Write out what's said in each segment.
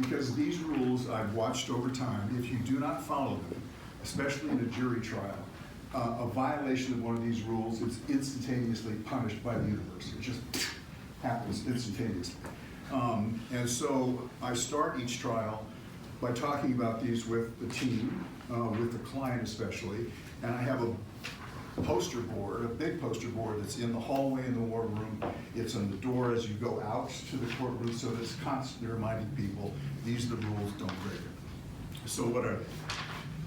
because these rules I've watched over time, if you do not follow them, especially in a jury trial, a violation of one of these rules is instantaneously punished by the universe. It just happens instantaneously. And so I start each trial by talking about these with the team, with the client especially, and I have a poster board, a big poster board that's in the hallway in the war room. It's on the door as you go out to the courtroom, so that it's constantly reminding people, these are the rules, don't break it. So what are they?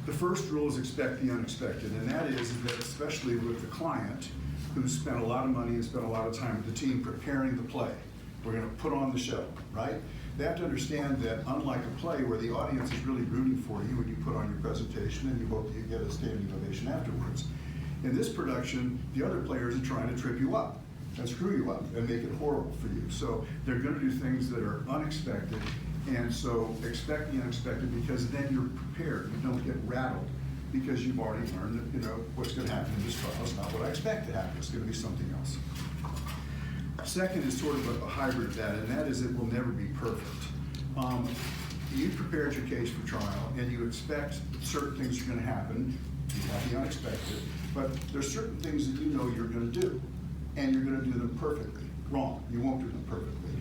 The first rule is expect the unexpected, and that is that especially with the client who spent a lot of money and spent a lot of time with the team preparing the play, we're going to put on the show, right? They have to understand that unlike a play where the audience is really rooting for you when you put on your presentation and you hope that you get a standing ovation afterwards, in this production, the other players are trying to trip you up and screw you up and make it horrible for you. So they're going to do things that are unexpected, and so expect the unexpected, because then you're prepared. You don't get rattled because you've already learned that, what's going to happen in this trial is not what I expect to happen. It's going to be something else. Second is sort of a hybrid of that, and that is it will never be perfect. You prepared your case for trial, and you expect certain things are going to happen. You have the unexpected, but there's certain things that you know you're going to do, and you're going to do them perfectly. Wrong, you won't do them perfectly.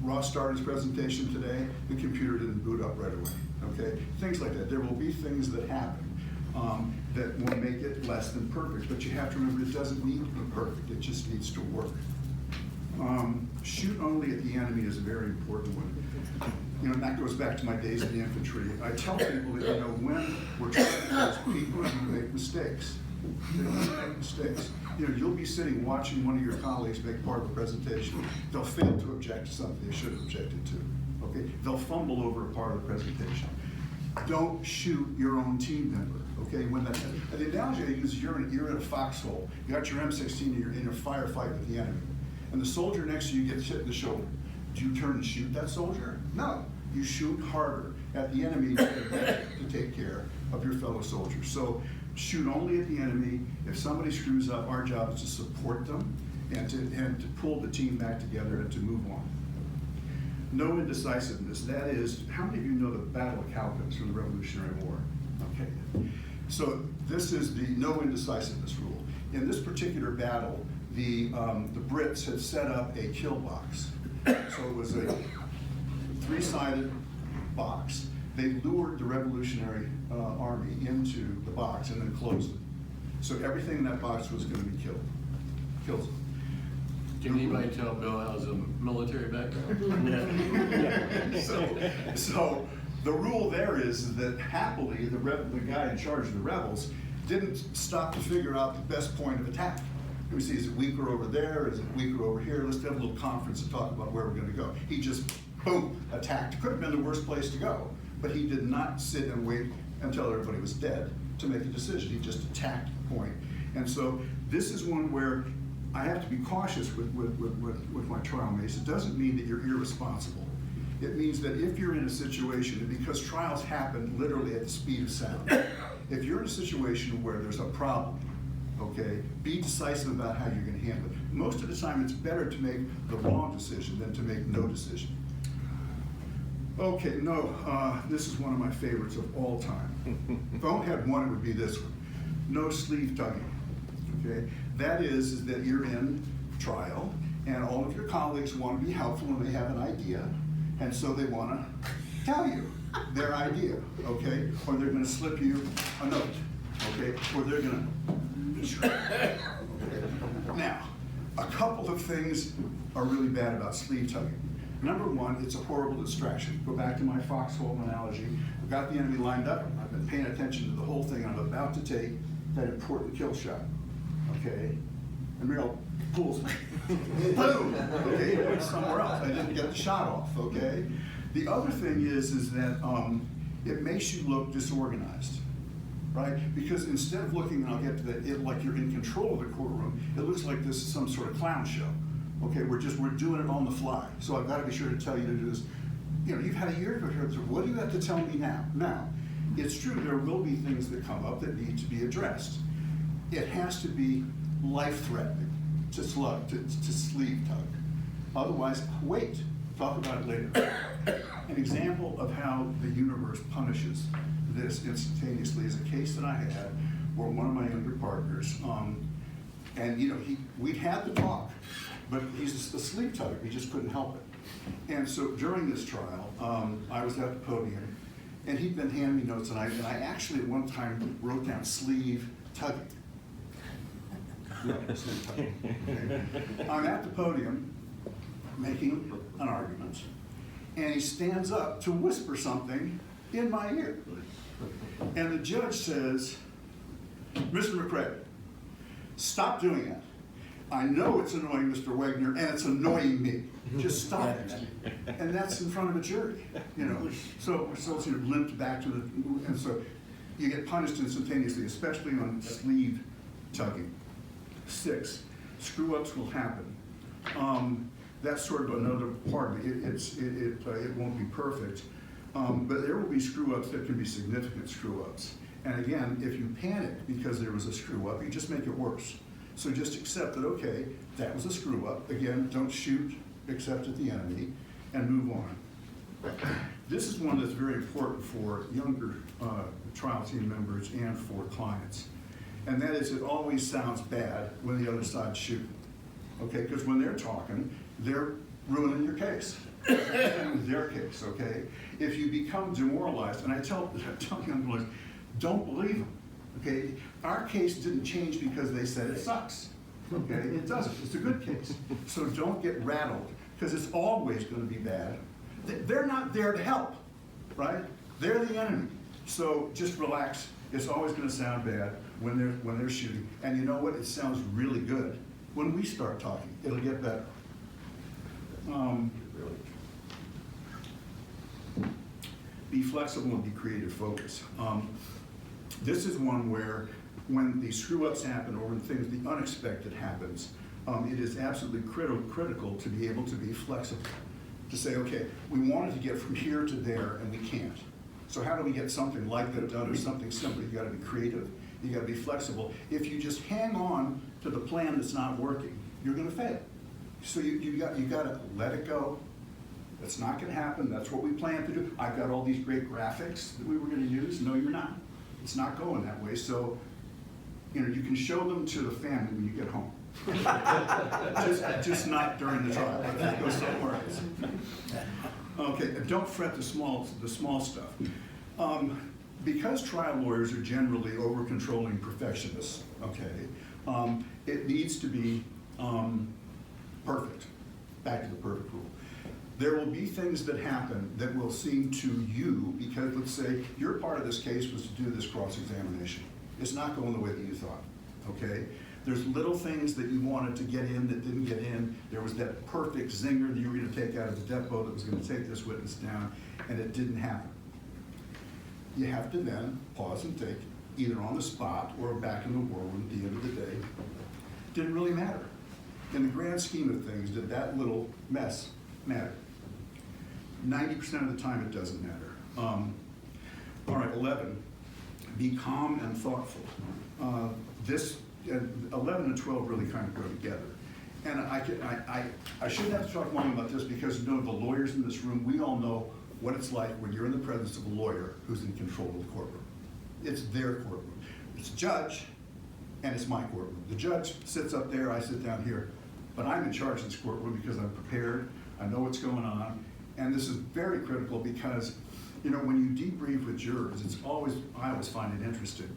Ross started his presentation today, the computer didn't boot up right away, okay? Things like that. There will be things that happen that will make it less than perfect, but you have to remember it doesn't need to be perfect, it just needs to work. Shoot only at the enemy is a very important one. And that goes back to my days in the infantry. I tell people that, when we're trying to coach people, you make mistakes. They don't make mistakes. You'll be sitting watching one of your colleagues make part of a presentation. They'll fail to object to something they should have objected to. Okay? They'll fumble over a part of the presentation. Don't shoot your own team member. Okay? The analogy I use is you're in a foxhole. You got your M16 and you're in a firefight with the enemy. And the soldier next to you gets hit in the shoulder. Do you turn and shoot that soldier? No. You shoot harder at the enemy to take care of your fellow soldiers. So shoot only at the enemy. If somebody screws up, our job is to support them and to pull the team back together and to move on. No indecisiveness. That is, how many of you know the Battle of Cowpens from the Revolutionary War? Okay. So this is the no indecisiveness rule. In this particular battle, the Brits had set up a kill box. So it was a three-sided box. They lured the Revolutionary Army into the box and then closed it. So everything in that box was going to be killed. Kills them. Can anybody tell Bill has a military background? So the rule there is that happily the guy in charge of the rebels didn't stop to figure out the best point of attack. We see, is it weaker over there? Is it weaker over here? Let's have a little conference and talk about where we're going to go. He just, boom, attacked. Could have been the worst place to go, but he did not sit and wait until everybody was dead to make a decision. He just attacked the point. And so this is one where I have to be cautious with my trial mates. It doesn't mean that you're irresponsible. It means that if you're in a situation, and because trials happen literally at the speed of sound, if you're in a situation where there's a problem, okay, be decisive about how you're going to handle it. Most of the time, it's better to make the wrong decision than to make no decision. Okay, this is one of my favorites of all time. If I only had one, it would be this one. No sleeve tugging. Okay, that is that you're in trial, and all of your colleagues want to be helpful and they have an idea, and so they want to tell you their idea, okay? Or they're going to slip you a note, okay? Or they're going to okay. Now, a couple of things are really bad about sleeve tugging. Number one, it's a horrible distraction. Go back to my foxhole analogy. I've got the enemy lined up. I've been paying attention to the whole thing. I'm about to take that important kill shot, okay? And Meryl pulls me. Boom! Okay, it went somewhere else. I didn't get the shot off, okay? The other thing is that it makes you look disorganized, right? Because instead of looking, and I'll get to that, like you're in control of the courtroom, it looks like this is some sort of clown show. Okay, we're doing it on the fly. So I've got to be sure to tell you to do this. You've had a year to go here. So what do you have to tell me now? Now, it's true, there will be things that come up that need to be addressed. It has to be life-threatening to sleeve tug. Otherwise, wait. Talk about it later. An example of how the universe punishes this instantaneously is a case that I had where one of my younger partners, and you know, we'd had the talk, but he's a sleep tugger, he just couldn't help it. And so during this trial, I was at the podium, and he'd been handing me notes, and I actually at one time wrote down sleeve tugging. Yeah, sleeve tugging. Okay. I'm at the podium making an argument, and he stands up to whisper something in my ear. And the judge says, "Mr. McCrae, stop doing that. I know it's annoying Mr. Wegner, and it's annoying me. Just stop it." And that's in front of a jury, you know. So it's limped back to the, and so you get punished instantaneously, especially on sleeve tugging. 6, screw-ups will happen. That's sort of another part of it. It won't be perfect, but there will be screw-ups that can be significant screw-ups. And again, if you panic because there was a screw-up, you just make it worse. So just accept that, okay, that was a screw-up. Again, don't shoot, except at the enemy, and move on. This is one that's very important for younger trial team members and for clients. And that is, it always sounds bad when the other side's shooting. Okay, because when they're talking, they're ruining your case. Their case, okay? If you become demoralized, and I tell young lawyers, don't believe them, okay? Our case didn't change because they said it sucks, okay? It doesn't, it's a good case. So don't get rattled, because it's always gonna be bad. They're not there to help, right? They're the enemy. So just relax, it's always gonna sound bad when they're shooting. And you know what, it sounds really good when we start talking. It'll get better. Be flexible and be creative, focus. This is one where when the screw-ups happen or when things, the unexpected happens, it is absolutely critical to be able to be flexible. To say, okay, we wanted to get from here to there and we can't. So how do we get something like that done or something similar? You gotta be creative, you gotta be flexible. If you just hang on to the plan that's not working, you're gonna fail. So you gotta let it go. That's not gonna happen, that's what we plan to do. I've got all these great graphics that we were gonna use. No, you're not. It's not going that way. So, you know, you can show them to the family when you get home. just not during the trial. Okay, go somewhere else. Okay, don't fret the small stuff. Because trial lawyers are generally over-controlling perfectionists, okay, it needs to be perfect. Back to the perfect rule. There will be things that happen that will seem to you, because let's say your part of this case was to do this cross-examination. It's not going the way that you thought, okay? There's little things that you wanted to get in that didn't get in. There was that perfect zinger that you were gonna take out of the depot that was gonna take this witness down, and it didn't happen. You have to then pause and think, either on the spot or back in the war room at the end of the day. Didn't really matter. In the grand scheme of things, did that little mess matter? 90% of the time, it doesn't matter. All right, 11, be calm and thoughtful. 11 and 12 really kind of go together. And I shouldn't have to talk long about this because, you know, the lawyers in this room, we all know what it's like when you're in the presence of a lawyer who's in control of the courtroom. It's their courtroom. It's a judge, and it's my courtroom. The judge sits up there, I sit down here, but I'm in charge of this courtroom because I'm prepared, I know what's going on, and this is very critical because, you know, when you debrief with jurors, I always find it interesting.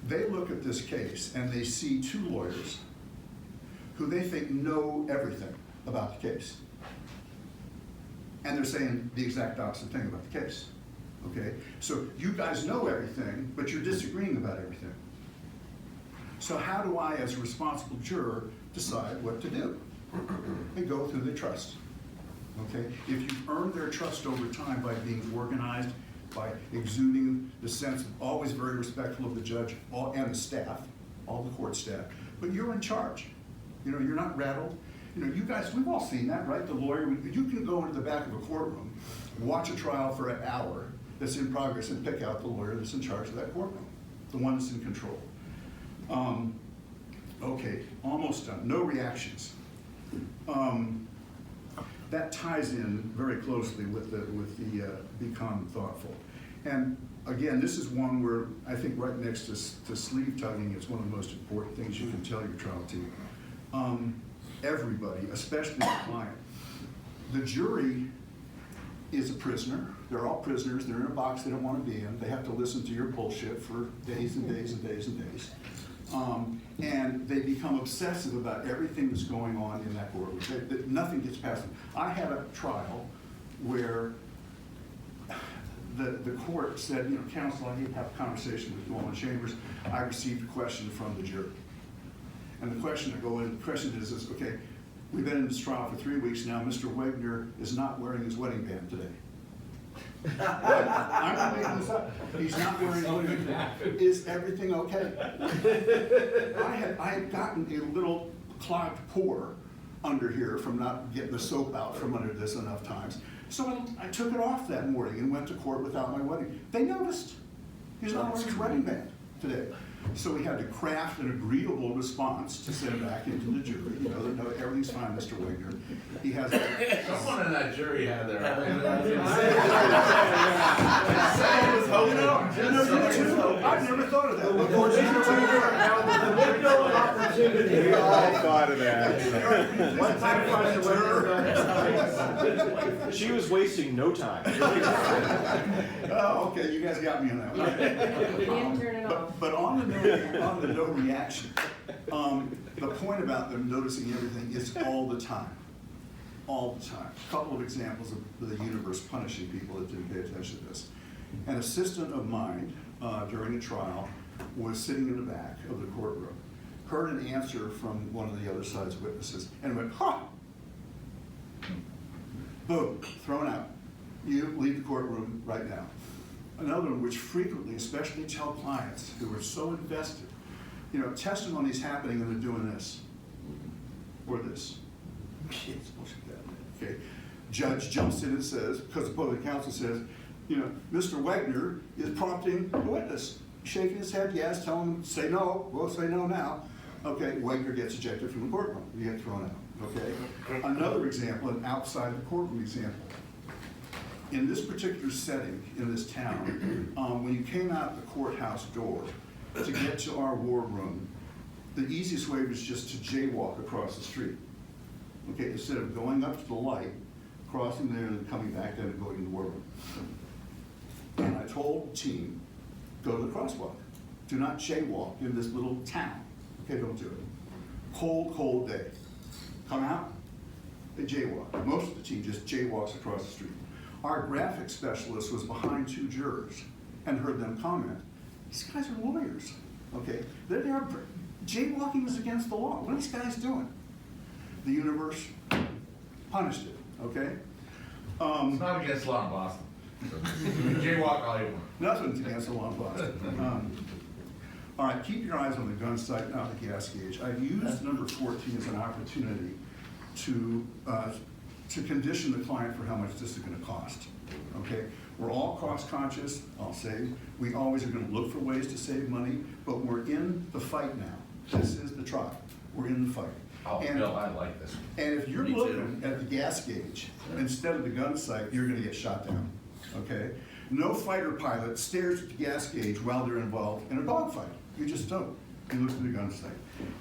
They look at this case and they see two lawyers who they think know everything about the case. And they're saying the exact opposite thing about the case, okay? So you guys know everything, but you're disagreeing about everything. So how do I, as a responsible juror, decide what to do? And go through the trust, okay? If you've earned their trust over time by being organized, by exuding the sense of always very respectful of the judge and the staff, all the court staff, but you're in charge. You know, you're not rattled. You know, you guys, we've all seen that, right? The lawyer, you can go into the back of a courtroom, watch a trial for an hour that's in progress and pick out the lawyer that's in charge of that courtroom, the one that's in control. Okay, almost done, no reactions. that ties in very closely with the be calm and thoughtful. And again, this is one where I think right next to sleeve tugging is one of the most important things you can tell your trial team. Everybody, especially the client, the jury is a prisoner. They're all prisoners. They're in a box they don't want to be in. They have to listen to your bullshit for days and days and days and days. And they become obsessive about everything that's going on in that courtroom. Nothing gets past them. I had a trial where the court said, you know, counsel, I need to have a conversation with you all in chambers. I received a question from the jury. And the question is, okay, we've been in this trial for 3 weeks now. Mr. Wegner is not wearing his wedding band today. I'm not making this up. He's not wearing a wedding band. Is everything okay? I had gotten a little clogged pore under here from not getting the soap out from under this enough times. So I took it off that morning and went to court without my wedding. They noticed. He's not wearing his wedding band today. So we had to craft an agreeable response to send back into the jury. You know, no, everything's fine, Mr. Wegner. He has. Someone in that jury had their. I've never thought of that. We all thought of that. She was wasting no time. Oh, okay, you guys got me on that one. You didn't turn it off. But on the no reaction, the point about them noticing everything is all the time. All the time. A couple of examples of the universe punishing people that didn't pay attention to this. An assistant of mine during a trial was sitting in the back of the courtroom, heard an answer from one of the other side's witnesses, and went, ha! Boom, thrown out. You leave the courtroom right now. Another one which frequently, especially tell clients who are so invested, you know, testimony's happening and they're doing this, or this. Okay. Judge jumps in and says, because the opposing counsel says, you know, Mr. Wegner is prompting the witness, shaking his head, yes, tell him, say no, we'll say no now. Okay, Wegner gets ejected from the courtroom, you get thrown out, okay? Another example, an outside the courtroom example. In this particular setting, in this town, when you came out the courthouse door to get to our war room, the easiest way was just to jaywalk across the street. Okay, instead of going up to the light, crossing there and coming back down and going to the war room. And I told the team, go to the crosswalk. Do not jaywalk in this little town. Okay, don't do it. Cold, cold day. Come out, they jaywalk. Most of the team just jaywalks across the street. Our graphic specialist was behind two jurors and heard them comment, these guys are lawyers, okay? They're there, jaywalking is against the law. What are these guys doing? The universe punished it, okay? It's not against law in Boston. You can jaywalk all you want. Nothing's against the law in Boston. All right, keep your eyes on the gun sight, not the gas gauge. I've used number 14 as an opportunity to condition the client for how much this is going to cost. Okay, we're all cost conscious. I'll say we always are going to look for ways to save money, but we're in the fight now. This is the trial. We're in the fight. Oh, Bill, I like this. And if you're Me looking too. at the gas gauge instead of the gun sight, you're going to get shot down. Okay, no fighter pilot stares at the gas gauge while they're involved in a dogfight. You just don't. You look at the gun sight.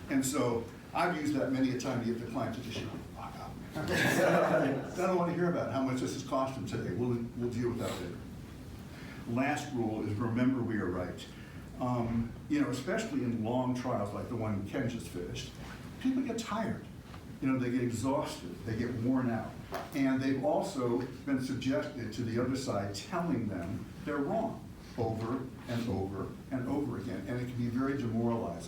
And so I've used that many a time to get the client to just fuck up. I don't want to hear about how much this has cost them today. We'll deal with that later. Last rule is remember we are right. You know, especially in long trials like the one Ken just finished, people get tired. You know, they get exhausted, they get worn out. And they've also been subjected to the other side telling them they're wrong over and over and over again. And it can be very demoralizing.